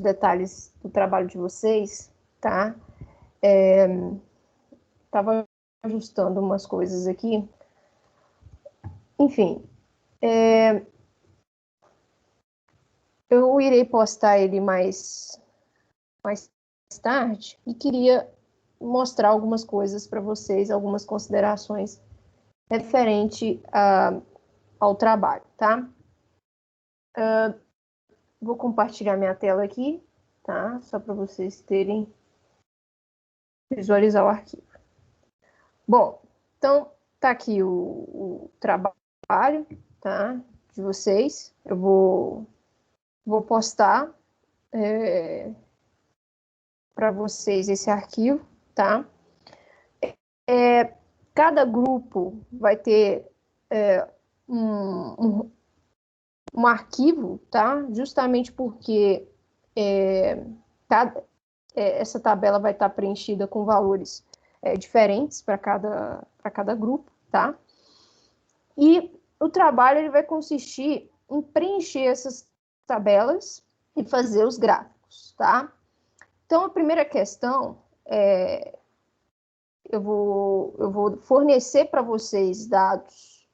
detalhes do trabalho de vocês, tá? Estava ajustando umas coisas aqui. Enfim, eu irei postar ele mais tarde e queria mostrar algumas coisas para vocês, algumas considerações referente ao trabalho, tá? Vou compartilhar minha tela aqui, tá? Só para vocês terem, visualizar o arquivo. Bom, então tá aqui o trabalho, tá? De vocês. Eu vou postar para vocês esse arquivo, tá? Cada grupo vai ter um arquivo, tá? Justamente porque essa tabela vai estar preenchida com valores diferentes para cada grupo, tá? E o trabalho ele vai consistir em preencher essas tabelas e fazer os gráficos, tá? Então, a primeira questão eu vou fornecer para vocês dados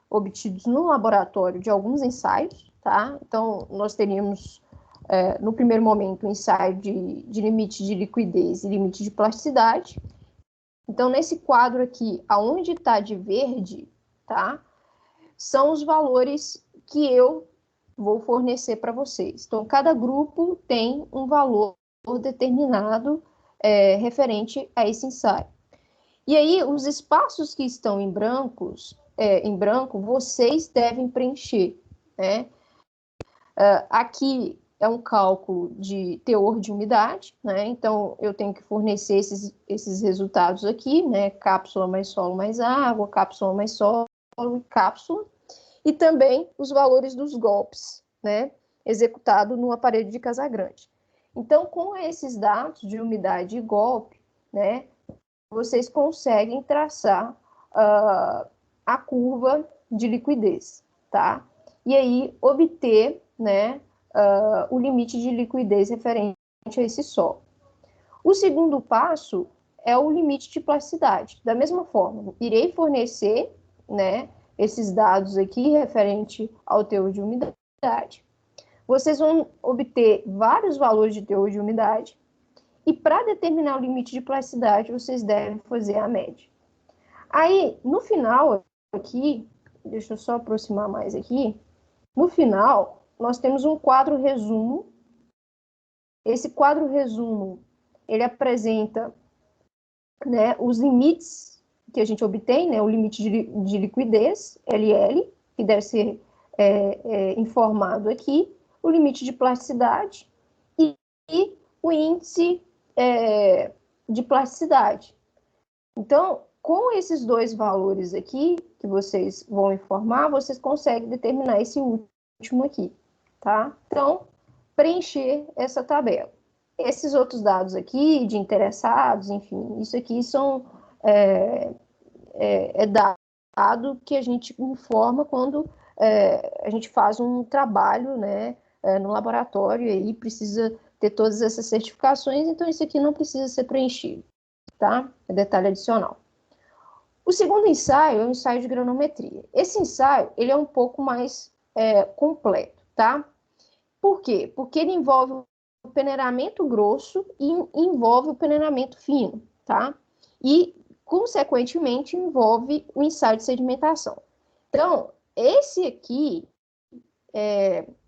obtidos no laboratório de alguns ensaios, tá? Então, nós teríamos, no primeiro momento, um ensaio de limite de liquidez e limite de plasticidade. Então, nesse quadro aqui, aonde está de verde, tá? São os valores que eu vou fornecer para vocês. Então, cada grupo tem um valor determinado referente a esse ensaio. E aí, os espaços que estão em branco, vocês devem preencher, né? Aqui é um cálculo de teor de umidade, né? Então, eu tenho que fornecer esses resultados aqui, né? Cápsula mais solo mais água, cápsula mais solo e cápsula. E também os valores dos golpes, né? Executado no aparelho de Casagrande. Então, com esses dados de umidade e golpe, né? Vocês conseguem traçar a curva de liquidez, tá? E aí obter, né, o limite de liquidez referente a esse solo. O segundo passo é o limite de plasticidade. Da mesma forma, irei fornecer, né, esses dados aqui referente ao teor de umidade. Vocês vão obter vários valores de teor de umidade. E para determinar o limite de plasticidade, vocês devem fazer a média. Aí, no final, aqui, deixa eu só aproximar mais aqui. No final, nós temos um quadro resumo. Esse quadro resumo, ele apresenta, né, os limites que a gente obtém, né, o limite de liquidez, LL, que deve ser informado aqui, o limite de plasticidade e o índice de plasticidade. Então, com esses dois valores aqui, que vocês vão informar, vocês conseguem determinar esse último aqui, tá? Então, preencher essa tabela. Esses outros dados aqui, de interessados, enfim, isso aqui são dado que a gente informa quando a gente faz um trabalho, né, no laboratório, e aí precisa ter todas essas certificações, então isso aqui não precisa ser preenchido, tá? É detalhe adicional. O segundo ensaio é o ensaio de granometria. Esse ensaio, ele é um pouco mais completo, tá? Por quê? Porque ele envolve o peneiramento grosso e envolve o peneiramento fino, tá? E, consequentemente, envolve o ensaio de sedimentação. Então, esse aqui,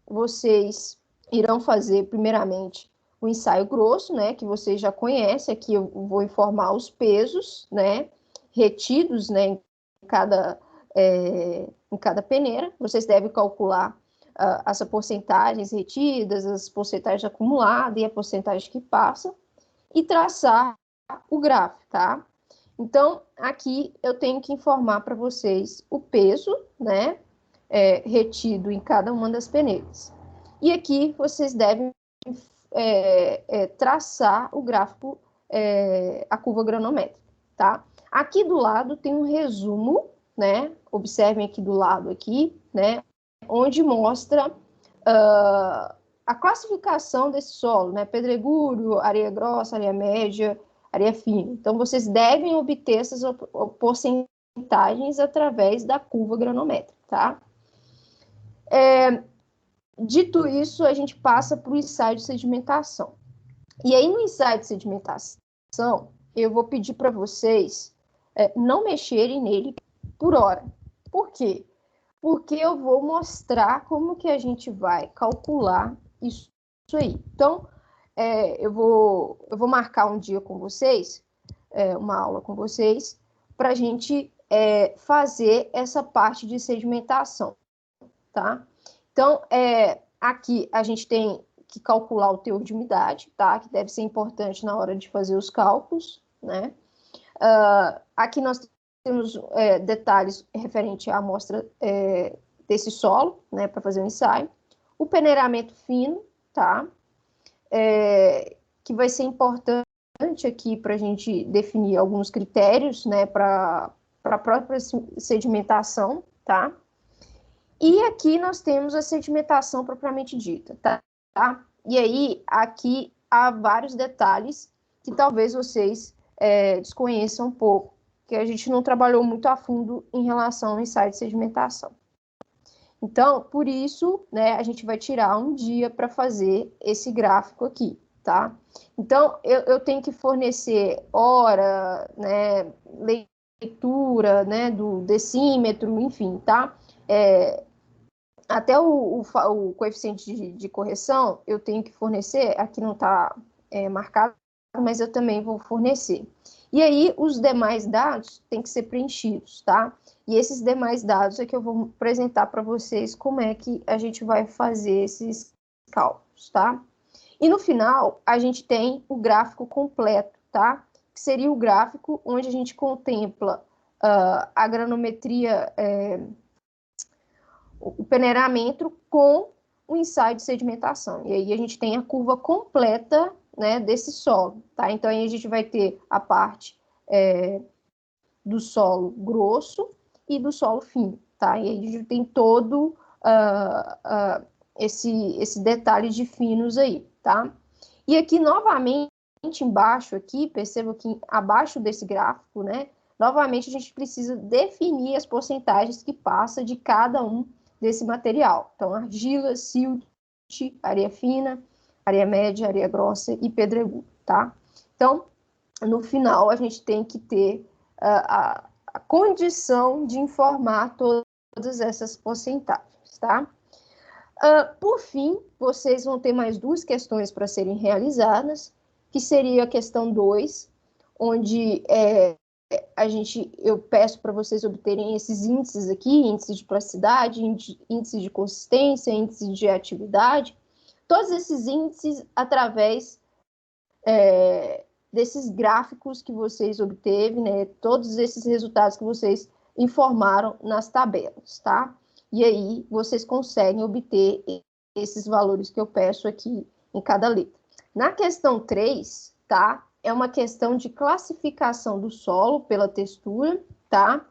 vocês irão fazer, primeiramente, o ensaio grosso, né, que vocês já conhecem. Aqui eu vou informar os pesos, né, retidos, né, em cada peneira. Vocês devem calcular as porcentagens retidas, as porcentagens acumuladas e a porcentagem que passa, e traçar o gráfico, tá? Então, aqui eu tenho que informar para vocês o peso, né, retido em cada uma das peneiras. E aqui vocês devem traçar o gráfico, a curva granométrica, tá? Aqui do lado tem um resumo, né? Observem aqui do lado aqui, né? Onde mostra a classificação desse solo, né? Pedregulho, areia grossa, areia média, areia fina. Então, vocês devem obter essas porcentagens através da curva granométrica, tá? Dito isso, a gente passa para o ensaio de sedimentação. E aí, no ensaio de sedimentação, eu vou pedir para vocês não mexerem nele por hora. Por quê? Porque eu vou mostrar como que a gente vai calcular isso aí. Então, eu vou marcar um dia com vocês, uma aula com vocês, para a gente fazer essa parte de sedimentação, tá? Então, aqui a gente tem que calcular o teor de umidade, tá? Que deve ser importante na hora de fazer os cálculos, né? Aqui nós temos detalhes referentes à amostra desse solo, né? Para fazer o ensaio. O peneiramento fino, tá? Que vai ser importante aqui para a gente definir alguns critérios, né? Para a própria sedimentação, tá? E aqui nós temos a sedimentação propriamente dita, tá? E aí, aqui há vários detalhes que talvez vocês desconheçam um pouco, que a gente não trabalhou muito a fundo em relação ao ensaio de sedimentação. Então, por isso, né, a gente vai tirar um dia para fazer esse gráfico aqui, tá? Então, eu tenho que fornecer hora, né, leitura, né, do decímetro, enfim, tá? Até o coeficiente de correção eu tenho que fornecer, aqui não está marcado, mas eu também vou fornecer. E aí, os demais dados têm que ser preenchidos, tá? E esses demais dados é que eu vou apresentar para vocês como é que a gente vai fazer esses cálculos, tá? E no final, a gente tem o gráfico completo, tá? Que seria o gráfico onde a gente contempla a granometria, o peneiramento com o ensaio de sedimentação. E aí a gente tem a curva completa, né, desse solo, tá? Então aí a gente vai ter a parte do solo grosso e do solo fino, tá? E aí a gente tem todo esse detalhe de finos aí, tá? E aqui, novamente, embaixo aqui, perceba que abaixo desse gráfico, né, novamente a gente precisa definir as porcentagens que passa de cada um desse material. Então, argila, silt, areia fina, areia média, areia grossa e pedregulho, tá? Então, no final, a gente tem que ter a condição de informar todas essas porcentagens, tá? Por fim, vocês vão ter mais duas questões para serem realizadas, que seria a questão 2, onde eu peço para vocês obterem esses índices aqui, índice de plasticidade, índice de consistência, índice de atividade, todos esses índices através desses gráficos que vocês obteve, né, todos esses resultados que vocês informaram nas tabelas, tá? E aí vocês conseguem obter esses valores que eu peço aqui em cada letra. Na questão 3, tá? É uma questão de classificação do solo pela textura, tá?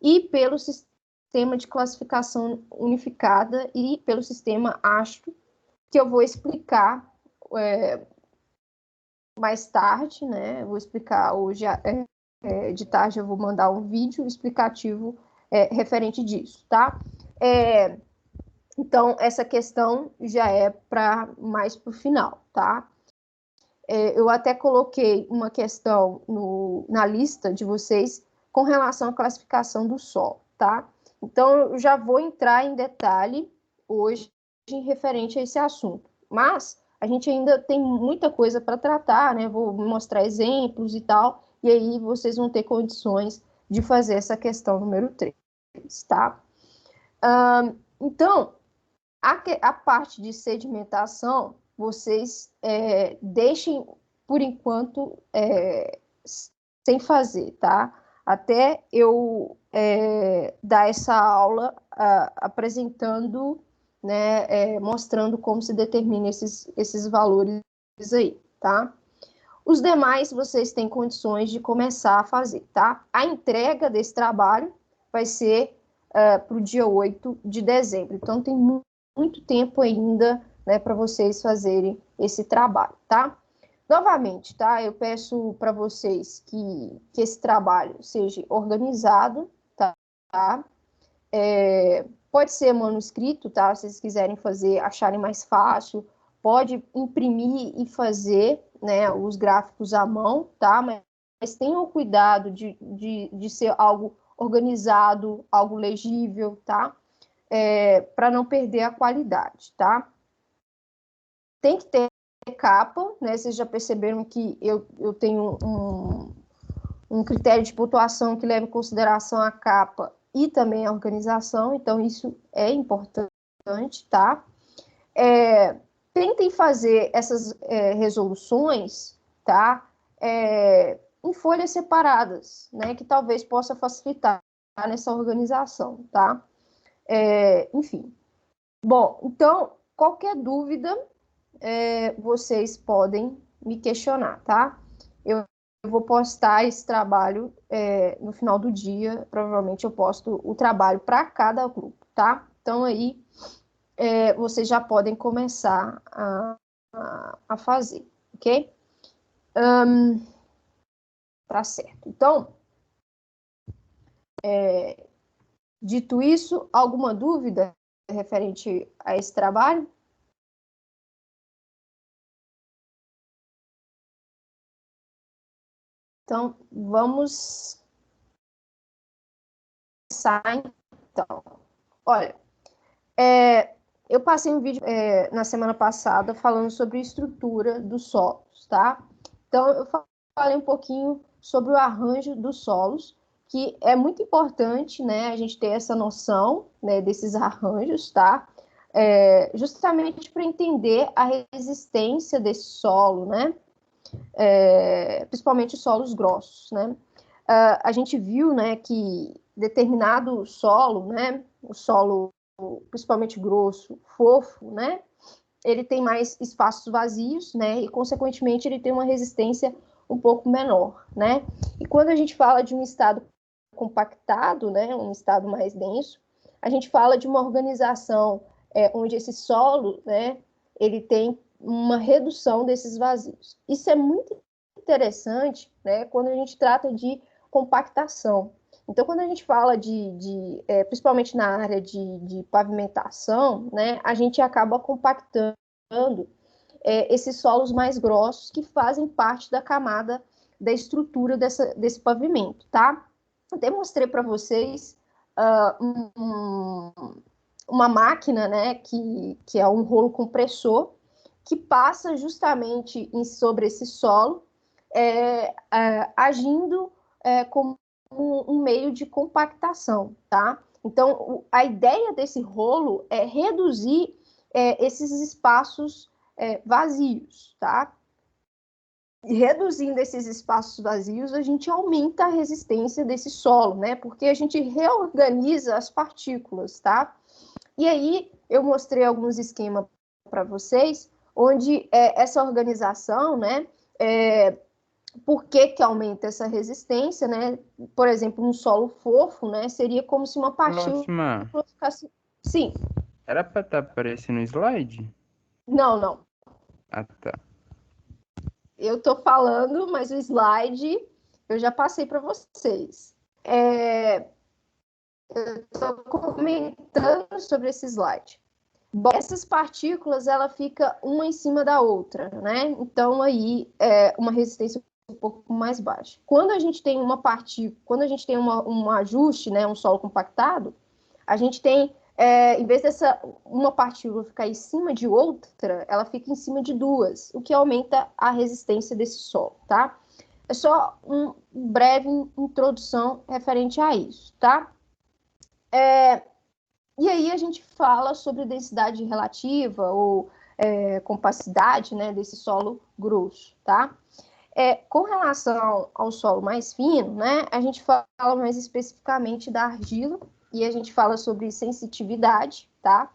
E pelo sistema de classificação unificada e pelo sistema ASTO, que eu vou explicar mais tarde, né? Eu vou explicar hoje, de tarde eu vou mandar um vídeo explicativo referente disso, tá? Então, essa questão já é mais para o final, tá? Eu até coloquei uma questão na lista de vocês com relação à classificação do solo, tá? Então, eu já vou entrar em detalhe hoje referente a esse assunto. Mas a gente ainda tem muita coisa para tratar, né? Vou mostrar exemplos e tal, e aí vocês vão ter condições de fazer essa questão número 3, tá? Então, a parte de sedimentação, vocês deixem, por enquanto, sem fazer, tá? Até eu dar essa aula apresentando, né, mostrando como se determina esses valores aí, tá? Os demais, vocês têm condições de começar a fazer, tá? A entrega desse trabalho vai ser para o dia 8 de dezembro. Então, tem muito tempo ainda, né, para vocês fazerem esse trabalho, tá? Novamente, tá? Eu peço para vocês que esse trabalho seja organizado, tá? Pode ser manuscrito, tá? Se vocês quiserem fazer, acharem mais fácil, pode imprimir e fazer, né, os gráficos à mão, tá? Mas tenham cuidado de ser algo organizado, algo legível, tá? Para não perder a qualidade, tá? Tem que ter capa, né? Vocês já perceberam que eu tenho um critério de pontuação que leva em consideração a capa e também a organização, então isso é importante, tá? Tentem fazer essas resoluções, tá? Em folhas separadas, né? Que talvez possa facilitar nessa organização, tá? Enfim. Bom, então, qualquer dúvida, vocês podem me questionar, tá? Eu vou postar esse trabalho no final do dia, provavelmente eu posto o trabalho para cada grupo, tá? Então, aí, vocês já podem começar a fazer, ok? Tá certo. Então, dito isso, alguma dúvida referente a esse trabalho? Então, vamos começar, então. Olha, eu passei um vídeo na semana passada falando sobre a estrutura dos solos, tá? Então, eu falei um pouquinho sobre o arranjo dos solos, que é muito importante, né, a gente ter essa noção, né, desses arranjos, tá? Justamente para entender a resistência desse solo, né? Principalmente os solos grossos, né? A gente viu, né, que determinado solo, né, o solo principalmente grosso, fofo, né, ele tem mais espaços vazios, né, e consequentemente ele tem uma resistência um pouco menor, né? E quando a gente fala de um estado compactado, né, um estado mais denso, a gente fala de uma organização onde esse solo, né, ele tem uma redução desses vazios. Isso é muito interessante, né, quando a gente trata de compactação. Então, quando a gente fala principalmente na área de pavimentação, né, a gente acaba compactando esses solos mais grossos que fazem parte da camada da estrutura desse pavimento, tá? Até mostrei para vocês uma máquina, né, que é um rolo compressor, que passa justamente sobre esse solo, agindo como um meio de compactação, tá? Então, a ideia desse rolo é reduzir esses espaços vazios, tá? E reduzindo esses espaços vazios, a gente aumenta a resistência desse solo, né? Porque a gente reorganiza as partículas, tá? E aí, eu mostrei alguns esquemas para vocês, onde essa organização, né? Por que aumenta essa resistência, né? Por exemplo, um solo fofo, né? Seria como se uma partícula Próxima. ficasse... Sim. Era pra estar aparecendo no slide? Não, não. Ah, tá. Eu estou falando, mas o slide eu já passei para vocês. Eu estou comentando sobre esse slide. Bom, essas partículas, ela fica uma em cima da outra, né? Então, aí, uma resistência um pouco mais baixa. Quando a gente tem uma partícula, quando a gente tem um ajuste, né, um solo compactado, a gente tem, em vez dessa uma partícula ficar em cima de outra, ela fica em cima de duas, o que aumenta a resistência desse solo, tá? É só uma breve introdução referente a isso, tá? E aí a gente fala sobre densidade relativa ou compacidade, né, desse solo grosso, tá? Com relação ao solo mais fino, né, a gente fala mais especificamente da argila e a gente fala sobre sensitividade, tá?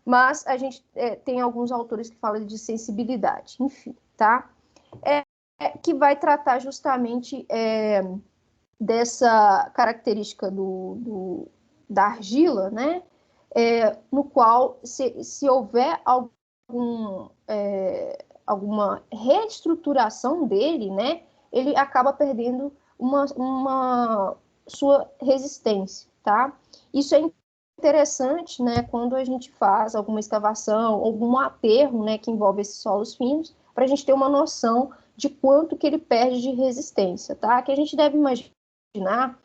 Mas a gente tem alguns autores que falam de sensibilidade, enfim, tá? Que vai tratar justamente dessa característica da argila, né? No qual, se houver alguma reestruturação dele, né, ele acaba perdendo uma sua resistência, tá? Isso é interessante, né, quando a gente faz alguma escavação, algum aterro, né, que envolve esses solos finos, para a gente ter uma noção de quanto que ele perde de resistência, tá? Que a gente deve imaginar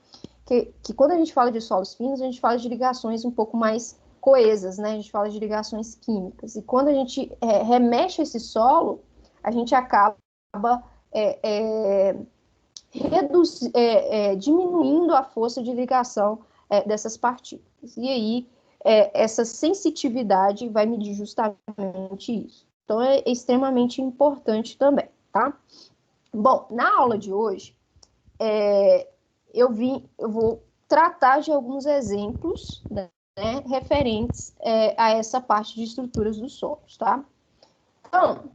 que quando a gente fala de solos finos, a gente fala de ligações um pouco mais coesas, né? A gente fala de ligações químicas. E quando a gente remexe esse solo, a gente acaba diminuindo a força de ligação dessas partículas. E aí, essa sensitividade vai medir justamente isso. Então, é extremamente importante também, tá? Bom, na aula de hoje, eu vou tratar de alguns exemplos, né, referentes a essa parte de estruturas dos solos, tá? Então,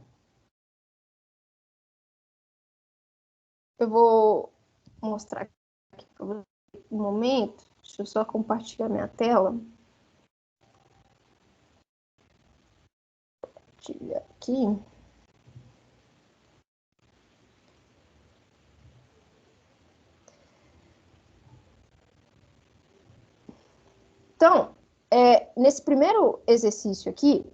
eu vou mostrar aqui para vocês um momento. Deixa eu só compartilhar minha tela. Compartilhar aqui. Então, nesse primeiro exercício aqui,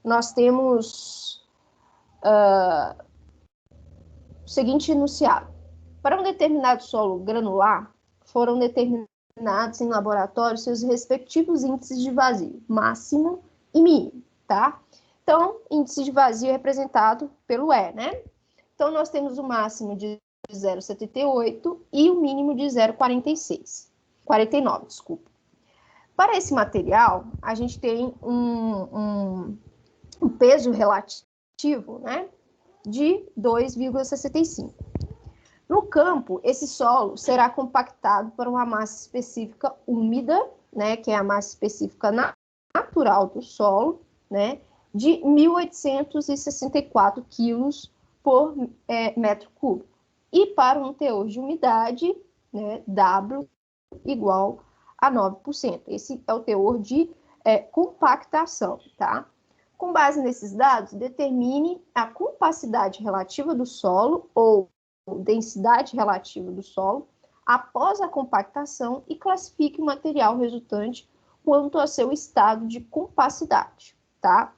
nós temos o seguinte enunciado. Para um determinado solo granular, foram determinados em laboratório seus respectivos índices de vazio, máximo e mínimo, tá? Então, índice de vazio é representado pelo E, né? Então, nós temos o máximo de 0,78 e o mínimo de 0,49, desculpa. Para esse material, a gente tem um peso relativo, né, de 2,65. No campo, esse solo será compactado para uma massa específica úmida, né, que é a massa específica natural do solo, né, de 1.864 quilos por metro cúbico. E para um teor de umidade, né, W igual a 9%. Esse é o teor de compactação, tá? Com base nesses dados, determine a compacidade relativa do solo ou densidade relativa do solo após a compactação e classifique o material resultante quanto ao seu estado de compacidade, tá?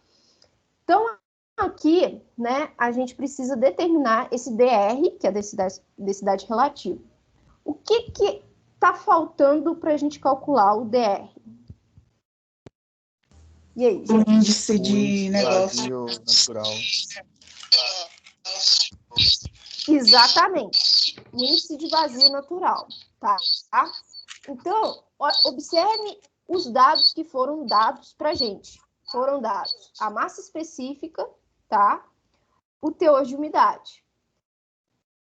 Então, aqui, né, a gente precisa determinar esse DR, que é a densidade relativa. O que está faltando para a gente calcular o DR? E aí, gente? Índice de negócio natural. Exatamente. O índice de vazio natural, tá? Então, observe os dados que foram dados para a gente. Foram dados a massa específica, tá? O teor de umidade.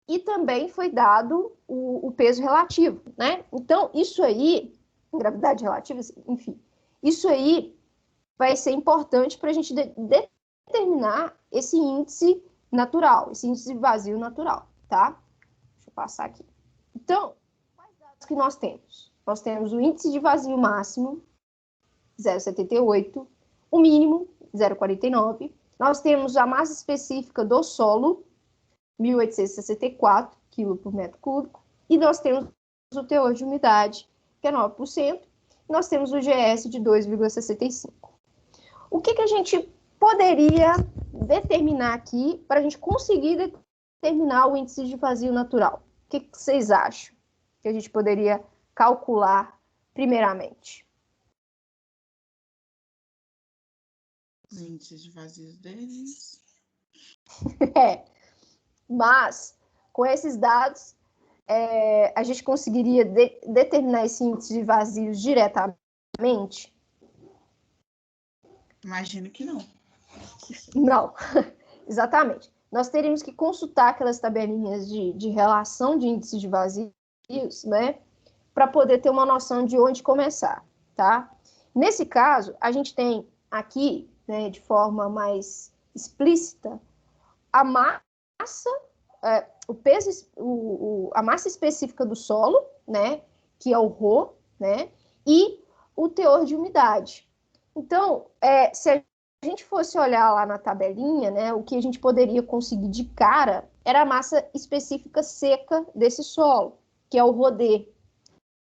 E também foi dado o peso relativo, né? Então, isso aí, gravidade relativa, enfim, isso aí vai ser importante para a gente determinar esse índice natural, esse índice de vazio natural, tá? Deixa eu passar aqui. Então, quais dados que nós temos? Nós temos o índice de vazio máximo, 0,78, o mínimo, 0,49. Nós temos a massa específica do solo, 1.864 kg por metro cúbico. E nós temos o teor de umidade, que é 9%. E nós temos o GS de 2,65. O que a gente poderia determinar aqui para a gente conseguir determinar o índice de vazio natural? O que vocês acham que a gente poderia calcular primeiramente? Os índices de vazios deles. Mas, com esses dados, a gente conseguiria determinar esse índice de vazios diretamente? Imagino que não. Não, exatamente. Nós teríamos que consultar aquelas tabelinhas de relação de índice de vazios, né, para poder ter uma noção de onde começar, tá? Nesse caso, a gente tem aqui, né, de forma mais explícita, a massa, o peso, a massa específica do solo, né, que é o Rho, né, e o teor de umidade. Então, se a gente fosse olhar lá na tabelinha, né, o que a gente poderia conseguir de cara era a massa específica seca desse solo, que é o Rodê.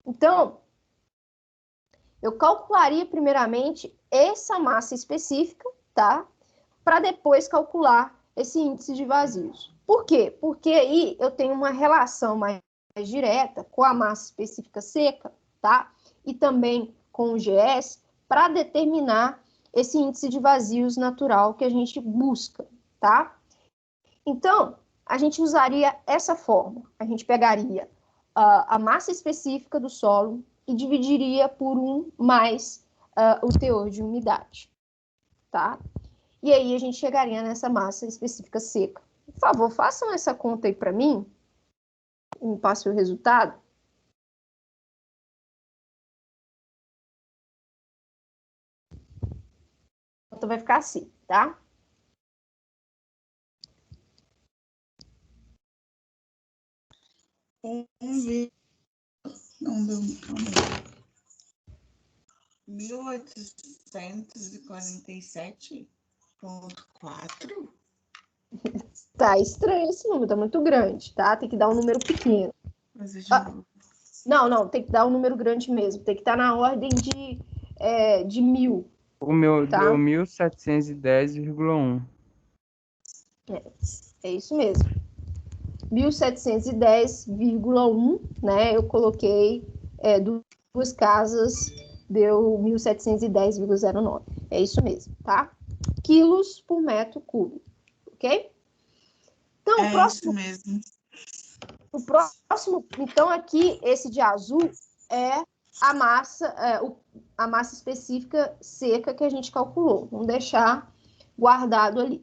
Então, eu calcularia primeiramente essa massa específica, tá? Para depois calcular esse índice de vazios. Por quê? Porque aí eu tenho uma relação mais direta com a massa específica seca, tá? E também com o GS, para determinar esse índice de vazios natural que a gente busca, tá? Então, a gente usaria essa fórmula. A gente pegaria a massa específica do solo e dividiria por 1 mais o teor de umidade, tá? E aí a gente chegaria nessa massa específica seca. Por favor, façam essa conta aí para mim. Me passe o resultado. Então vai ficar assim, tá? Não deu. 1847,4? Tá estranho esse número, tá muito grande, tá? Tem que dar um número pequeno. Não, tem que dar um número grande mesmo. Tem que estar na ordem de 1000. O meu Tá. deu 1710,1. É isso mesmo. 1710,1, né? Eu coloquei duas casas, deu 1710,09. É isso mesmo, tá? Quilos por metro cúbico, ok? Então, Isso mesmo. O próximo, então, aqui, esse de azul, é a massa específica seca que a gente calculou. Vamos deixar guardado ali.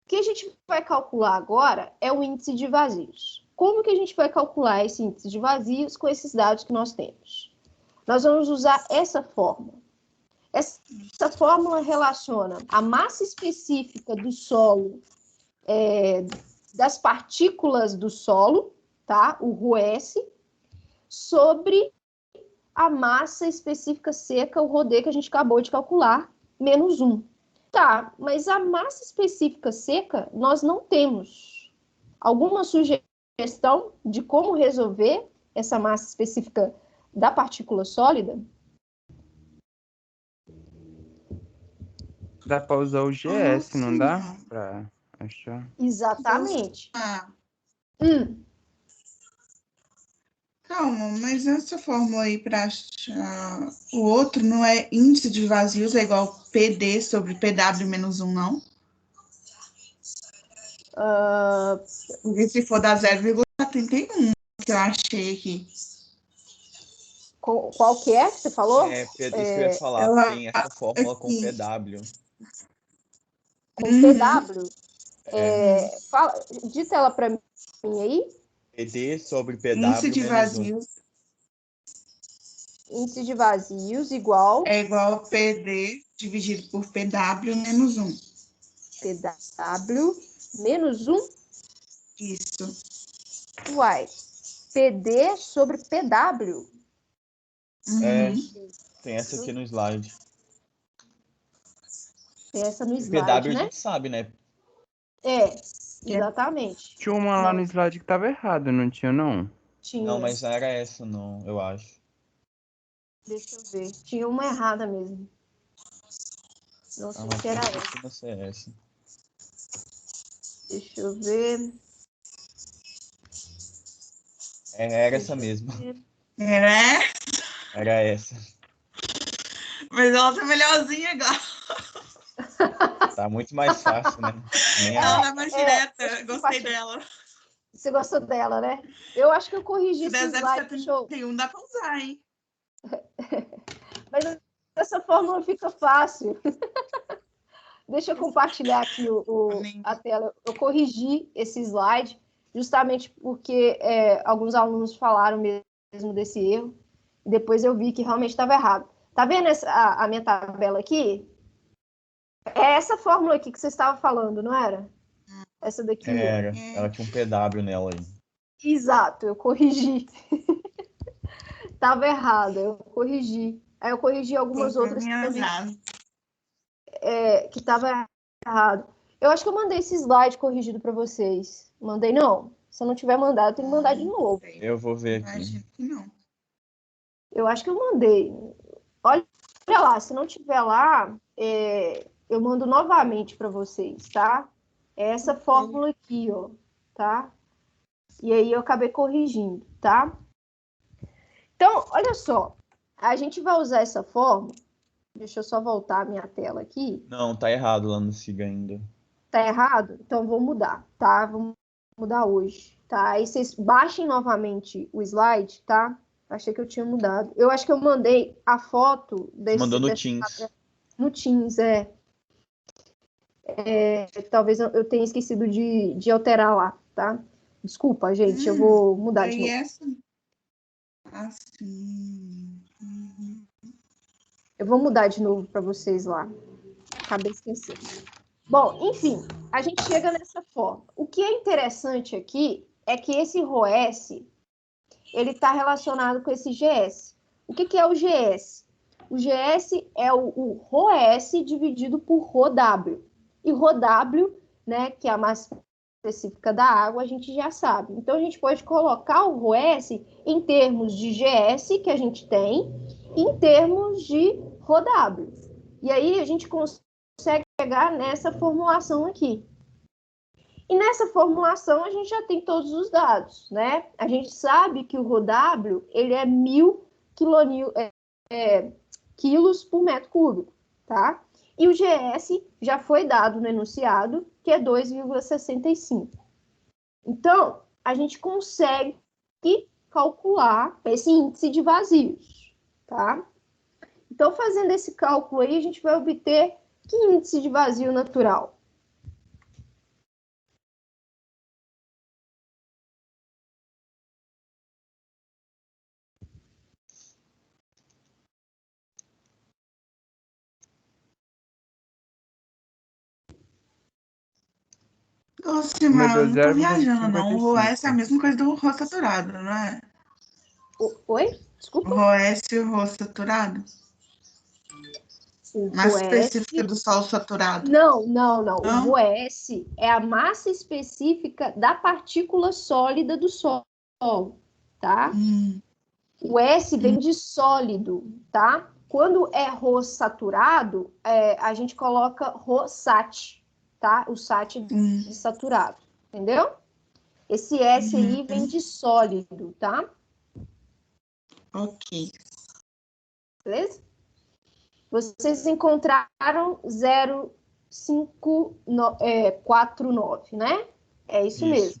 O que a gente vai calcular agora é o índice de vazios. Como que a gente vai calcular esse índice de vazios com esses dados que nós temos? Nós vamos usar essa fórmula. Essa fórmula relaciona a massa específica do solo, das partículas do solo, tá? O ROS, sobre a massa específica seca, o Rodê, que a gente acabou de calcular, menos 1. Tá, mas a massa específica seca, nós não temos. Alguma sugestão de como resolver essa massa específica da partícula sólida? Dá pra usar o GS, não dá? Pra achar. Exatamente. Calma, mas essa fórmula aí para achar o outro não é índice de vazios, é igual PD sobre PW menos 1, não? Porque se for dar 0,31, que eu achei aqui. Qual que é que você falou? Isso que eu ia falar. Tem essa fórmula com aqui. PW. Com PW? Dita ela para mim aí. PD sobre PW Índice de menos 1. vazios Índice de vazios igual é igual PD dividido por PW menos 1. PW menos 1. Isso. Uai, PD sobre PW. Tem essa aqui no slide. Tem essa no E slide, PW a né? gente sabe, né? Exatamente. Tinha uma lá no slide que tava errado, não tinha, não? Tinha. Não, mas não era essa, não, eu acho. Deixa eu ver. Tinha uma errada mesmo. Não sei se era essa. Costuma ser essa. Deixa eu ver. Era essa mesmo. Era essa. Mas ela tá melhorzinha agora. Tá muito mais fácil, né? Ela tá mais direta. Gostei dela. Você gostou dela, né? Eu acho que eu corrigi esse slide. Tem um dá pra usar, hein? Mas essa fórmula fica fácil. Deixa eu compartilhar aqui a tela. Eu corrigi esse slide justamente porque alguns alunos falaram mesmo desse erro. E depois eu vi que realmente estava errado. Tá vendo a minha tabela aqui? É essa fórmula aqui que você estava falando, não era? Essa daqui. Era. Ela tinha um PW nela aí. Exato, eu corrigi. Tava errado, eu corrigi. Aí eu corrigi algumas outras também. que estava errado. Eu acho que eu mandei esse slide corrigido para vocês. Mandei, não? Se eu não tiver mandado, eu tenho que mandar de novo. Eu vou ver aqui. Imagino que não. Eu acho que eu mandei. Olha lá, se não tiver lá, eu mando novamente para vocês, tá? É essa fórmula aqui, ó, tá? E aí eu acabei corrigindo, tá? Então, olha só. A gente vai usar essa fórmula. Deixa eu só voltar a minha tela aqui. Não, tá errado lá no SIGA ainda. Tá errado? Então vou mudar, tá? Vamos mudar hoje, tá? Aí vocês baixem novamente o slide, tá? Achei que eu tinha mudado. Eu acho que eu mandei a foto Você mandou no Teams. no Teams, talvez eu tenha esquecido de alterar lá, tá? Desculpa, gente, eu vou mudar de Aí novo. essa. Assim. Eu vou mudar de novo para vocês lá. Acabei esquecendo. Bom, enfim, a gente chega nessa forma. O que é interessante aqui é que esse ROS, ele está relacionado com esse GS. O que é o GS? O GS é o ROS dividido por ROW. E ROW, né, que é a massa específica da água, a gente já sabe. Então, a gente pode colocar o ROS em termos de GS, que a gente tem, e em termos de ROW. E aí, a gente consegue chegar nessa formulação aqui. E nessa formulação a gente já tem todos os dados, né? A gente sabe que o ROW, ele é 1000 quilos por metro cúbico, tá? E o GS já foi dado no enunciado, que é 2,65. Então, a gente consegue calcular esse índice de vazios, tá? Então, fazendo esse cálculo aí, a gente vai obter que índice de vazio natural? Nossa, O meu mas eu deu não tô viajando, não. O ROS é a 0,55. mesma coisa do rolo saturado, não é? Oi? O Desculpa? ROS e o rolo saturado? O Mais ROS... específica do solo saturado. Não. O Não? ROS é a massa específica da partícula sólida do solo, tá? O S vem de sólido, tá? Quando é Rho saturado, a gente coloca Rho sat, tá? O sat de saturado, entendeu? Esse S aí vem de sólido, tá? Ok. Beleza? Vocês encontraram 0,549, né? É isso mesmo.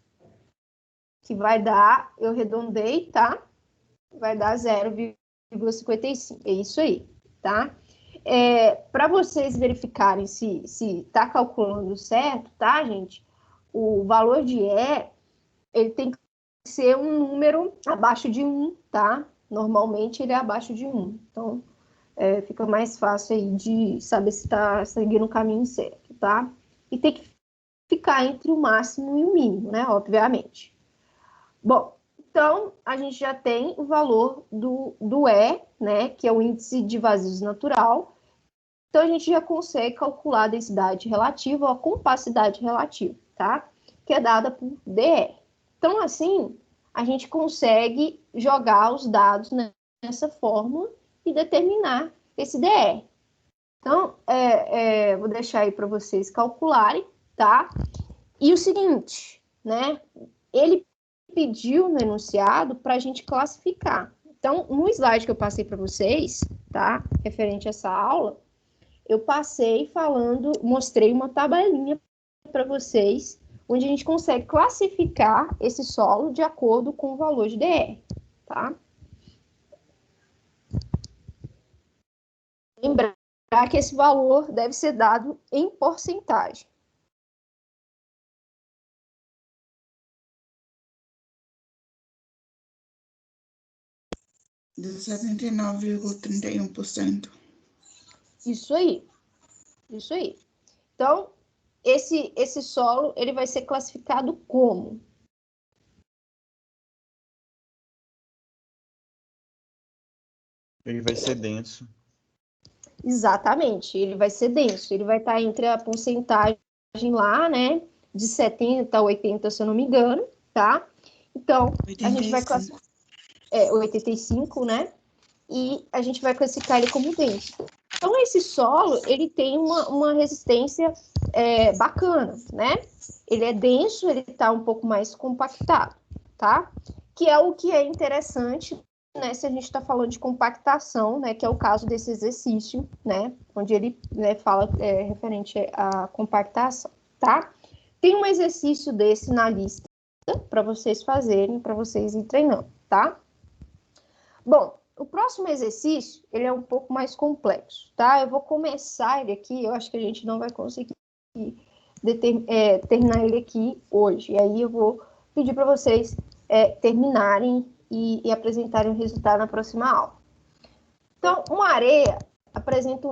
Que vai dar, eu arredondei, tá? Vai dar 0,55. É isso aí, tá? Para vocês verificarem se está calculando certo, tá, gente? O valor de ele tem que ser um número abaixo de 1, tá? Normalmente ele é abaixo de 1. Então, fica mais fácil aí de saber se está seguindo o caminho certo, tá? E tem que ficar entre o máximo e o mínimo, né? Obviamente. Bom, então a gente já tem o valor do E, né? Que é o índice de vazios natural. Então a gente já consegue calcular a densidade relativa ou a compacidade relativa, tá? Que é dada por dr. Então, assim, a gente consegue jogar os dados nessa fórmula e determinar esse dr. Então, vou deixar aí para vocês calcularem, tá? E o seguinte, né? Ele pediu no enunciado para a gente classificar. Então, no slide que eu passei para vocês, tá? Referente a essa aula, eu passei falando, mostrei uma tabelinha para vocês, onde a gente consegue classificar esse solo de acordo com o valor de dr, tá? Lembrar que esse valor deve ser dado em porcentagem. De 79,31%. Isso aí. Isso aí. Então, esse solo, ele vai ser classificado como? Ele vai ser denso. Exatamente, ele vai ser denso, ele vai estar entre a porcentagem lá, né, de 70 a 80, se eu não me engano, tá? Então, a gente vai 85. classificar, 85, né? E a gente vai classificar ele como denso. Então, esse solo, ele tem uma resistência bacana, né? Ele é denso, ele está um pouco mais compactado, tá? Que é o que é interessante, né, se a gente está falando de compactação, né, que é o caso desse exercício, né, onde ele, né, fala referente à compactação, tá? Tem um exercício desse na lista para vocês fazerem, para vocês ir treinando, tá? Bom, o próximo exercício, ele é um pouco mais complexo, tá? Eu vou começar ele aqui, eu acho que a gente não vai conseguir terminar ele aqui hoje, e aí eu vou pedir para vocês terminarem e apresentarem o resultado na próxima aula. Então, uma areia apresenta um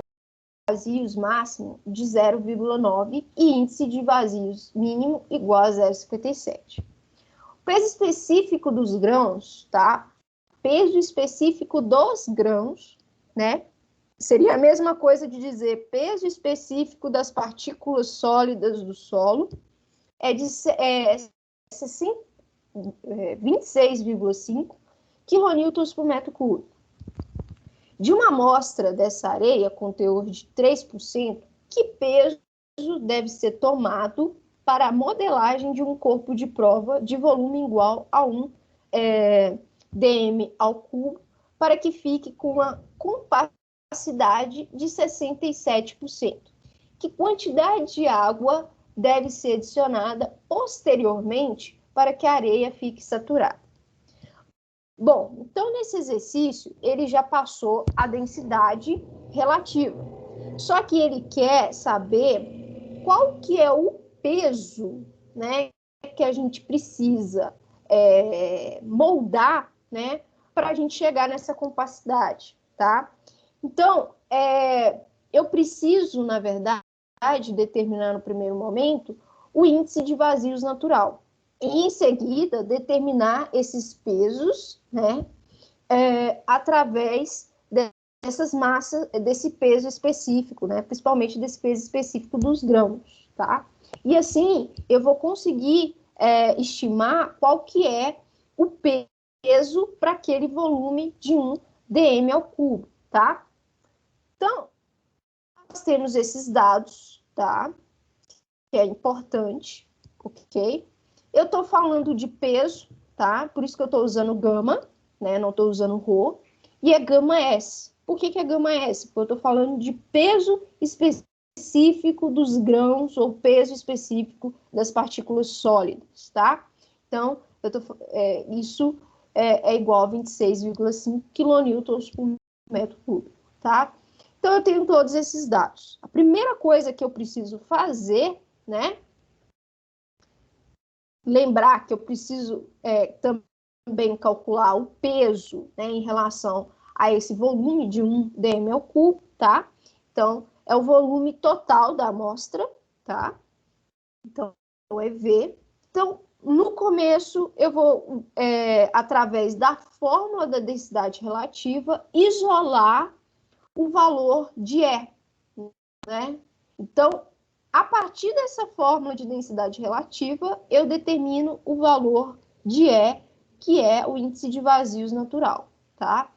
vazios máximo de 0,9 e índice de vazios mínimo igual a 0,57. O peso específico dos grãos, tá? Peso específico dos grãos, né? Seria a mesma coisa de dizer peso específico das partículas sólidas do solo é de 26,5 quilonewtons por metro cúbico. De uma amostra dessa areia com teor de 3%, que peso deve ser tomado para a modelagem de um corpo de prova de volume igual a 1 dm ao cubo, para que fique com uma compacidade de 67%. Que quantidade de água deve ser adicionada posteriormente para que a areia fique saturada? Bom, então nesse exercício ele já passou a densidade relativa. Só que ele quer saber qual que é o peso, né, que a gente precisa moldar, né, para a gente chegar nessa compacidade, tá? Então, eu preciso, na verdade, determinar no primeiro momento o índice de vazios natural. E, em seguida, determinar esses pesos, né, através dessas massas, desse peso específico, né, principalmente desse peso específico dos grãos, tá? E assim, eu vou conseguir estimar qual que é o peso para aquele volume de 1 dm ao cubo, tá? Então, nós temos esses dados, tá? Que é importante, ok? Eu estou falando de peso, tá? Por isso que eu estou usando gama, né? Não estou usando rho. E é gama S. Por que é gama S? Porque eu estou falando de peso específico dos grãos ou peso específico das partículas sólidas, tá? Então, isso é igual a 26,5 quilonewtons por metro cúbico, tá? Então, eu tenho todos esses dados. A primeira coisa que eu preciso fazer, né? Lembrar que eu preciso também calcular o peso, né, em relação a esse volume de 1 dm ao cubo, tá? Então, é o volume total da amostra, tá? Então, é V. Então, no começo, eu vou, através da fórmula da densidade relativa, isolar o valor de E, né? Então, a partir dessa fórmula de densidade relativa, eu determino o valor de E, que é o índice de vazios natural, tá?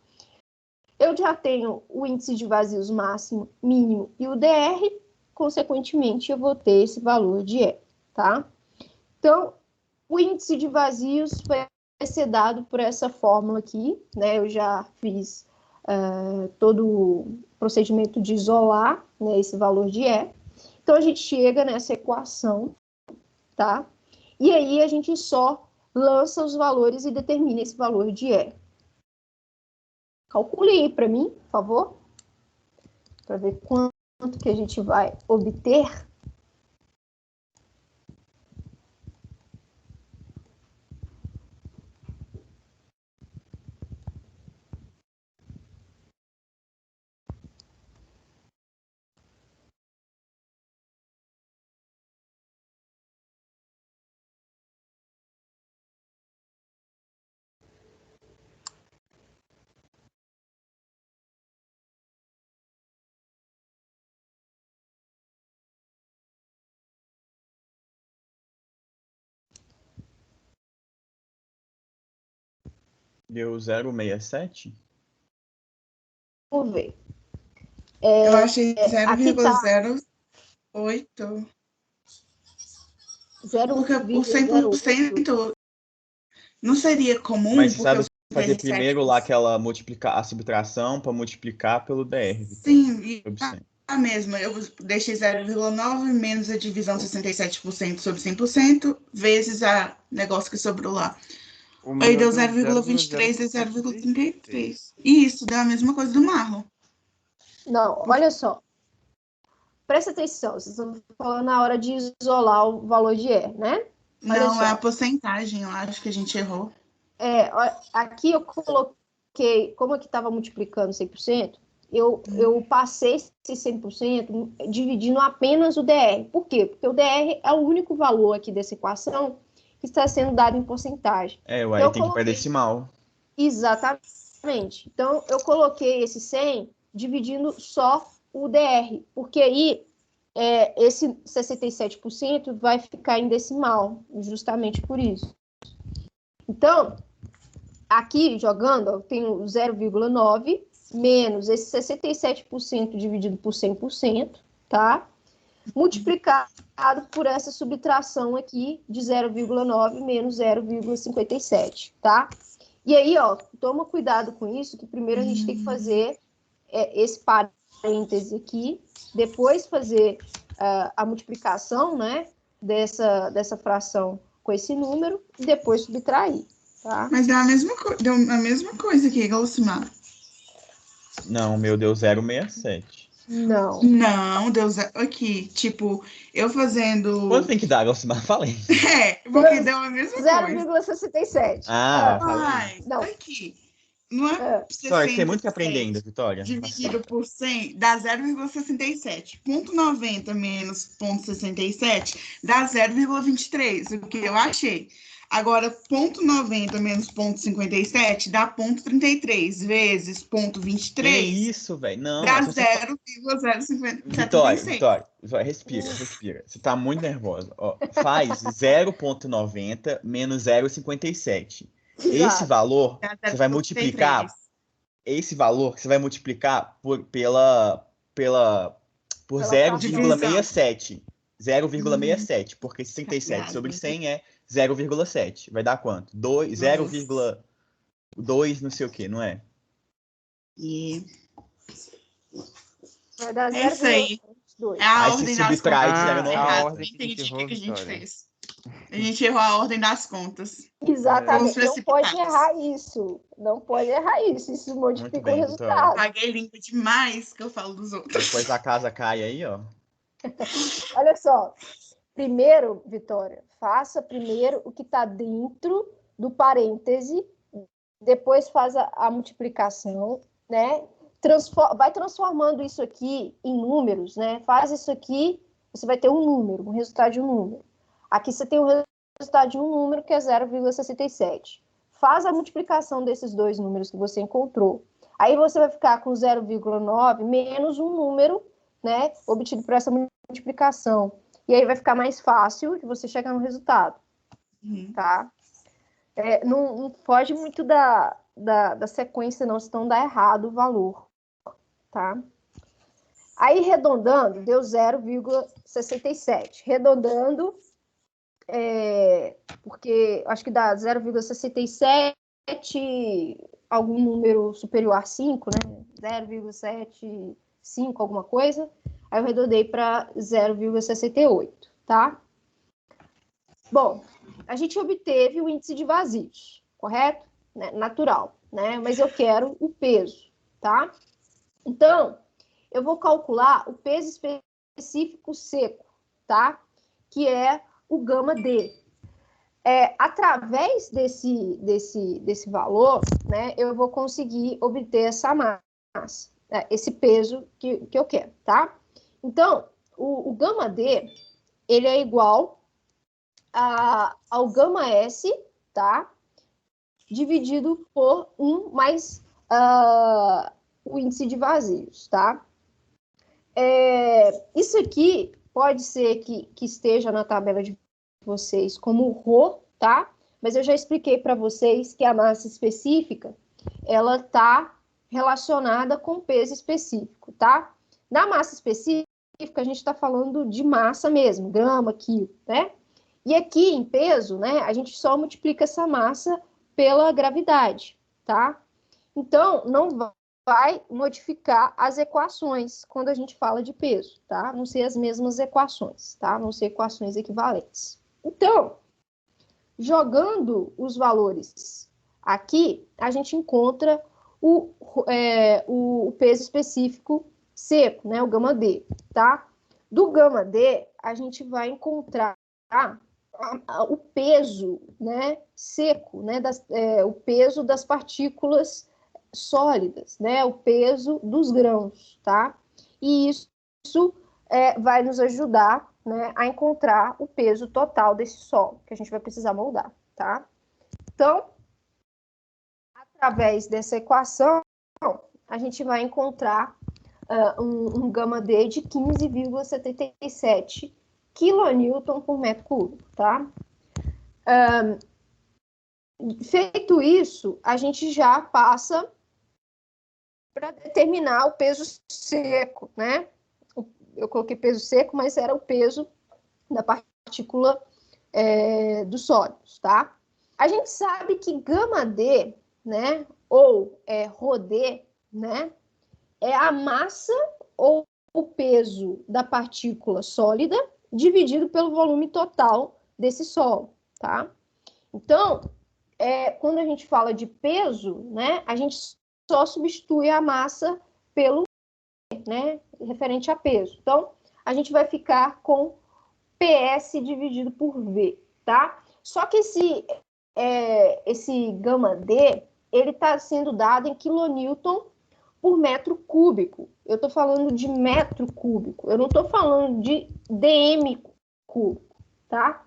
Eu já tenho o índice de vazios máximo, mínimo e o DR, consequentemente, eu vou ter esse valor de E, tá? Então, o índice de vazios vai ser dado por essa fórmula aqui, né? Eu já fiz todo o procedimento de isolar, né, esse valor de E. Então, a gente chega nessa equação, tá? E aí, a gente só lança os valores e determina esse valor de E. Calcule aí para mim, por favor, para ver quanto que a gente vai obter. Deu 0,67? Vamos ver. Eu achei Aqui tá 0,08. Porque o 0,08. 100% não seria comum, Mas você porque sabe eu fazer dei primeiro lá aquela a subtração para multiplicar pelo DR, Vitória. Sim, e Sobre 100. a mesma. Eu deixei 0,9 menos a divisão 67% sobre 100% vezes a negócio que sobrou lá. O Aí meu deu deu 0,23 e 0,33. 0,33. E isso deu a mesma coisa do Marlon. Não, olha só. Presta atenção, vocês estão falando na hora de isolar o valor de R, né? Olha Não, é a só. porcentagem, eu acho que a gente errou. Aqui eu coloquei, como aqui estava multiplicando 100%, eu passei esse 100% dividindo apenas o DR. Por quê? Porque o DR é o único valor aqui dessa equação que está sendo dado em porcentagem. Aí Então, tem que ir para decimal. Exatamente. Então, eu coloquei esse 100 dividindo só o DR, porque aí esse 67% vai ficar em decimal, justamente por isso. Então, aqui jogando, eu tenho 0,9 menos esse 67% dividido por 100%, tá? Multiplicado por essa subtração aqui de 0,9 menos 0,57, tá? E aí, ó, toma cuidado com isso, que primeiro a gente tem que fazer esse parêntese aqui, depois fazer a multiplicação, né, dessa fração com esse número, e depois subtrair, tá? Mas deu a mesma coisa aqui, Galcimar. Não, o meu deu 0,67. Não. Não, deu aqui, tipo, eu fazendo. Quanto tem que dar, Alcimar? Falei. Porque deu a mesma coisa. 0,67. Falei. Não. Aqui. Não é Vitória, você tem muito que 60% aprender ainda, Vitória. dividido por 100 dá 0,67. Ponto 90 menos ponto 67 dá 0,23, o que eu achei. Agora, ponto 90 menos ponto 57 dá ponto 33 vezes ponto Que 23 isso, velho? Não, dá se você... 0,076. Vitória, respira. Você tá muito nervosa. Ó, faz 0,90 menos 0,57. Esse valor, Dá você vai 0,33. multiplicar. Esse valor, você vai multiplicar por Pela 0,67. 0,67, porque Tá 67 sobre 100 é 0,7. Vai dar quanto? 0,2 não sei o que, não é? E Vai dar é isso aí. 0,2. É a Aí se ordem das subtrai de contas. 0,90. a ordem Nem que a gente entendi o errou, que a gente Vitória. fez. A gente errou a ordem das contas. Exatamente. Fomos Não pode precipitados. errar isso. Não pode errar isso. Isso Muito modifica o bem, resultado. Paguei língua demais que eu falo dos outros. Depois a casa cai aí, ó. Olha só. Primeiro, Vitória, faça primeiro o que está dentro do parêntese, depois faz a multiplicação, né? Vai transformando isso aqui em números, né? Faz isso aqui, você vai ter um número, um resultado de um número. Aqui você tem o resultado de um número que é 0,67. Faz a multiplicação desses dois números que você encontrou. Aí você vai ficar com 0,9 menos um número, né? Obtido por essa multiplicação. E aí vai ficar mais fácil de você chegar no resultado, tá? Não foge muito da sequência, não, senão dá errado o valor, tá? Aí, arredondando, deu 0,67. Arredondando, porque acho que dá 0,67, algum número superior a 5, né? 0,75, alguma coisa. Aí eu arredondei para 0,68, tá? Bom, a gente obteve o índice de vazios, correto? Né? Natural, né? Mas eu quero o peso, tá? Então, eu vou calcular o peso específico seco, tá? Que é o gama D. Através desse valor, né, eu vou conseguir obter essa massa, esse peso que eu quero, tá? Então, o gama D, ele é igual ao gama S, tá? Dividido por 1 mais o índice de vazios, tá? Isso aqui pode ser que esteja na tabela de vocês como ρ, tá? mas eu já expliquei para vocês que a massa específica, ela está relacionada com peso específico, tá? Na massa específica, a gente está falando de massa mesmo, grama, quilo, né? E aqui em peso, né, a gente só multiplica essa massa pela gravidade, tá? Então, não vai modificar as equações quando a gente fala de peso, tá? Vão ser as mesmas equações, tá? Vão ser equações equivalentes. Então, jogando os valores aqui, a gente encontra o peso específico seco, né? O gama D, tá? Do gama D, a gente vai encontrar o peso, né, seco, né, o peso das partículas sólidas, né, o peso dos grãos, tá? E isso vai nos ajudar, né, a encontrar o peso total desse solo, que a gente vai precisar moldar, tá? Então, através dessa equação, a gente vai encontrar um gama D de 15,77 quilonewton por metro cúbico, tá? Feito isso, a gente já passa para determinar o peso seco, né? Eu coloquei peso seco, mas era o peso da partícula dos sólidos, tá? A gente sabe que gama D, né, ou ρD, né, é a massa ou o peso da partícula sólida dividido pelo volume total desse solo, tá? Então, quando a gente fala de peso, né, a gente só substitui a massa pelo, né, referente a peso. Então, a gente vai ficar com PS dividido por V, tá? Só que esse gama D, ele está sendo dado em quilonewton por metro cúbico. Eu estou falando de metro cúbico, eu não estou falando de dm cúbico, tá?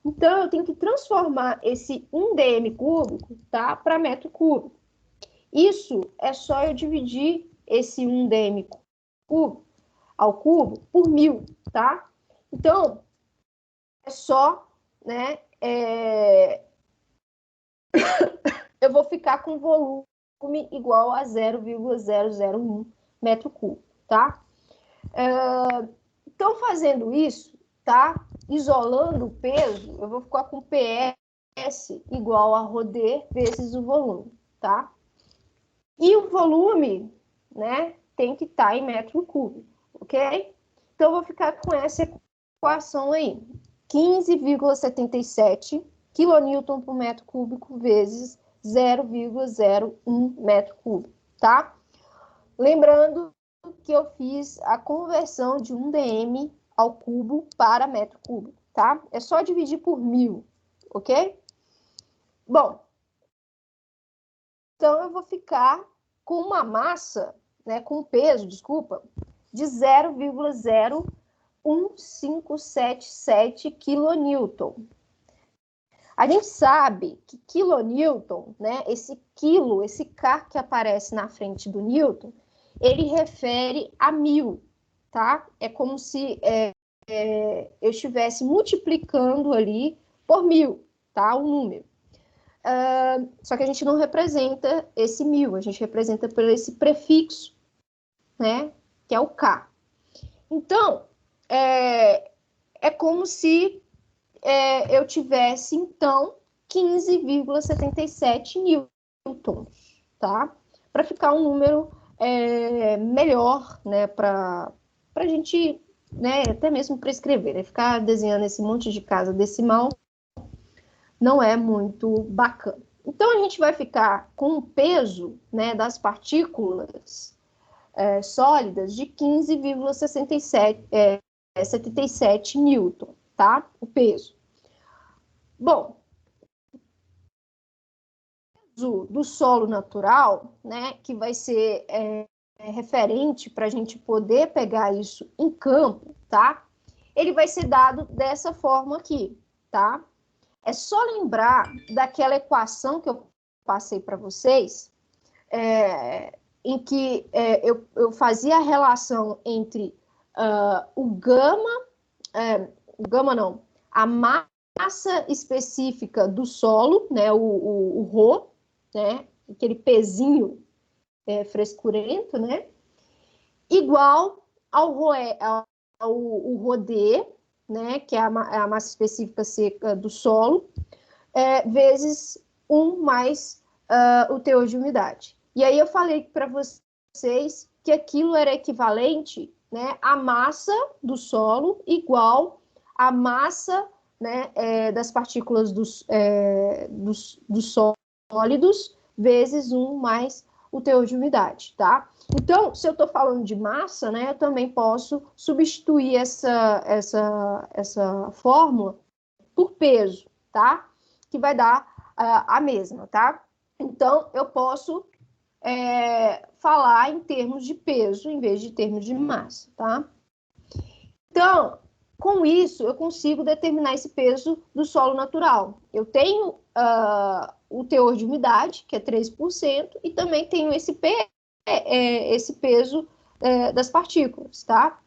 Então, eu tenho que transformar esse 1 dm cúbico, tá, para metro cúbico. Isso é só eu dividir esse 1 dm cúbico ao cubo por 1000, tá? Então, é só, né, eu vou ficar com volume igual a 0,001 metro cúbico, tá? Então, fazendo isso, tá? Isolando o peso, eu vou ficar com PS igual a ρD vezes o volume, tá? E o volume, né, tem que estar em metro cúbico, ok? Então, eu vou ficar com essa equação aí. 15,77 quilonewton por metro cúbico vezes 0,01 metro cúbico, tá? Lembrando que eu fiz a conversão de 1 dm ao cubo para metro cúbico, tá? É só dividir por 1000, ok? Bom, então eu vou ficar com uma massa, né, com peso, desculpa, de 0,01577 quilonewton. A gente sabe que quilonewton, né, esse quilo, esse K que aparece na frente do newton, ele refere a 1000, tá? É como se eu estivesse multiplicando ali por 1000, tá? O número. Só que a gente não representa esse 1000, a gente representa por esse prefixo, né? Que é o K. Então, é como se eu tivesse, então, 15,77 newtons, tá? Para ficar um número melhor, né? Para a gente, né? Até mesmo para escrever, né? Ficar desenhando esse monte de casa decimal não é muito bacana. Então, a gente vai ficar com o peso, né, das partículas sólidas de 15,77 newton, tá? O peso. Bom, o peso do solo natural, né, que vai ser referente para a gente poder pegar isso em campo, tá? Ele vai ser dado dessa forma aqui, tá? É só lembrar daquela equação que eu passei para vocês, em que eu fazia a relação entre a massa massa específica do solo, né, o Rho, né, aquele pezinho frescurento, né, igual ao Rho-D, né, que é a massa específica seca do solo, vezes 1 mais o teor de umidade. E aí eu falei para vocês que aquilo era equivalente, né, à massa do solo igual à massa, né, das partículas dos sólidos vezes 1 mais o teor de umidade, tá? Então, se eu estou falando de massa, né, eu também posso substituir essa fórmula por peso, tá? Que vai dar a mesma, tá? Então, eu posso falar em termos de peso em vez de termos de massa, tá? Então, com isso, eu consigo determinar esse peso do solo natural. Eu tenho o teor de umidade, que é 3%, e também tenho esse peso das partículas, tá?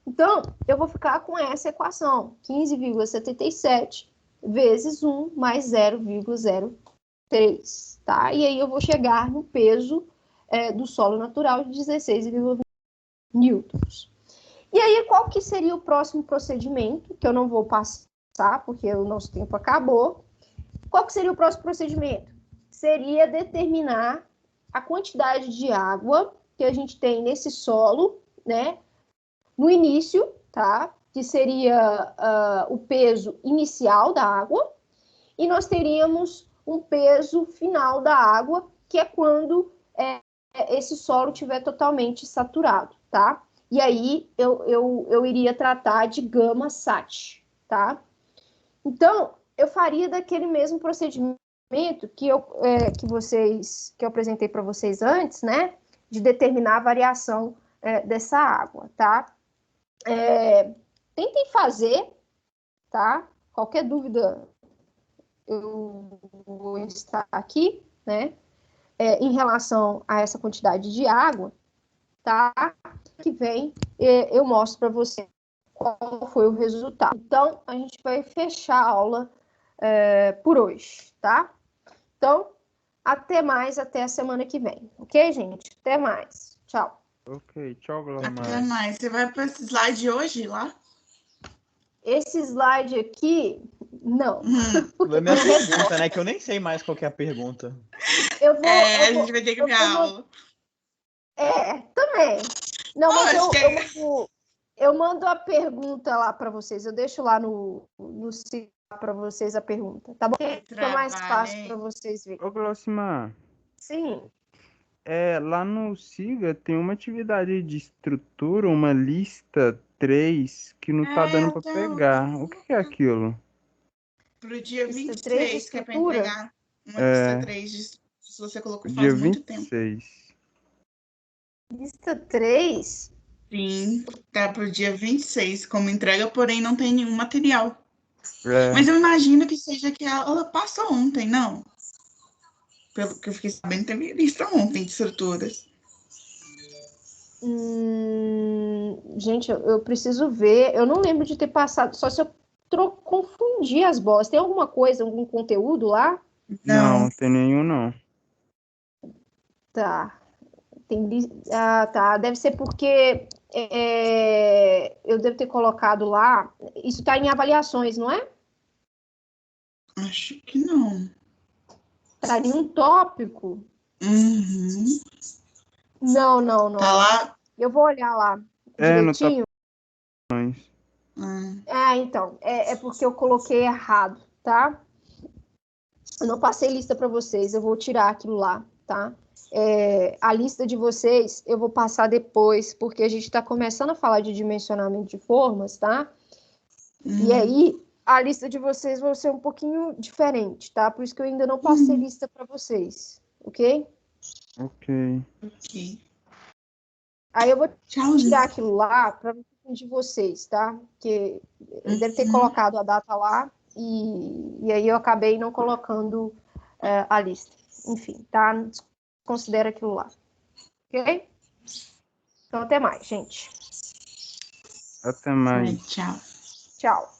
Então, eu vou ficar com essa equação, 15,77 vezes 1 mais 0,03, tá? E aí eu vou chegar no peso do solo natural de 16,20 newtons. E aí, qual que seria o próximo procedimento, que eu não vou passar, porque o nosso tempo acabou. Qual que seria o próximo procedimento? Seria determinar a quantidade de água que a gente tem nesse solo, né, no início, tá? Que seria o peso inicial da água, e nós teríamos um peso final da água, que é quando esse solo estiver totalmente saturado, tá? E aí eu iria tratar de gama sat, tá? Então, eu faria daquele mesmo procedimento que eu apresentei para vocês antes, né? De determinar a variação dessa água, tá? Tentem fazer, tá? Qualquer dúvida eu vou estar aqui, né? Em relação a essa quantidade de água, tá? Que vem, eu mostro para você qual foi o resultado. Então, a gente vai fechar a aula por hoje, tá? Então, até mais, até a semana que vem. Ok, gente? Até mais. Tchau. Ok, tchau, Glomar. Até mais. Você vai para esse slide hoje lá? Esse slide aqui, não. É minha pergunta, né? Que eu nem sei mais qual que é a pergunta. A gente vai ter que ver a aula. Também. Não, mas Acho eu mando a pergunta lá para vocês. Eu deixo lá no para vocês a pergunta, tá bom? Fica mais fácil para vocês verem. Ô, Glossimar, Sim. lá no SIGA tem uma atividade de estrutura, uma lista 3, que não tá dando para pegar. O que é aquilo? Pro dia Lista 26, que é para estrutura? entregar uma lista 3, se você colocou Dia faz muito tempo. 26. Lista 3? Sim, tá pro dia 26 como entrega, porém não tem nenhum material. Mas eu imagino que seja que ela passou ontem, não? Pelo que eu fiquei sabendo, teve lista ontem de estruturas. Gente, eu preciso ver. Eu não lembro de ter passado, só se eu confundir as bolas. Tem alguma coisa, algum conteúdo lá? Não, tem nenhum, não. Tá. Tá. Deve ser porque eu devo ter colocado lá. Isso tá em avaliações, não é? Acho que não. Tá em um tópico? Uhum. Não. Tá lá? Eu vou olhar lá No direitinho. Então. É porque eu coloquei errado, tá? Eu não passei lista para vocês. Eu vou tirar aquilo lá, tá? A lista de vocês eu vou passar depois, porque a gente está começando a falar de dimensionamento de formas, tá? E aí, a lista de vocês vai ser um pouquinho diferente, tá? Por isso que eu ainda não passei lista para vocês, ok? Ok. Aí eu vou tirar aquilo lá para de vocês, tá? Porque eu deve ter colocado a data lá e aí eu acabei não colocando a lista. Enfim, tá? Considera aquilo lá. Ok? Então, até mais, gente. Até mais. Tchau. Tchau.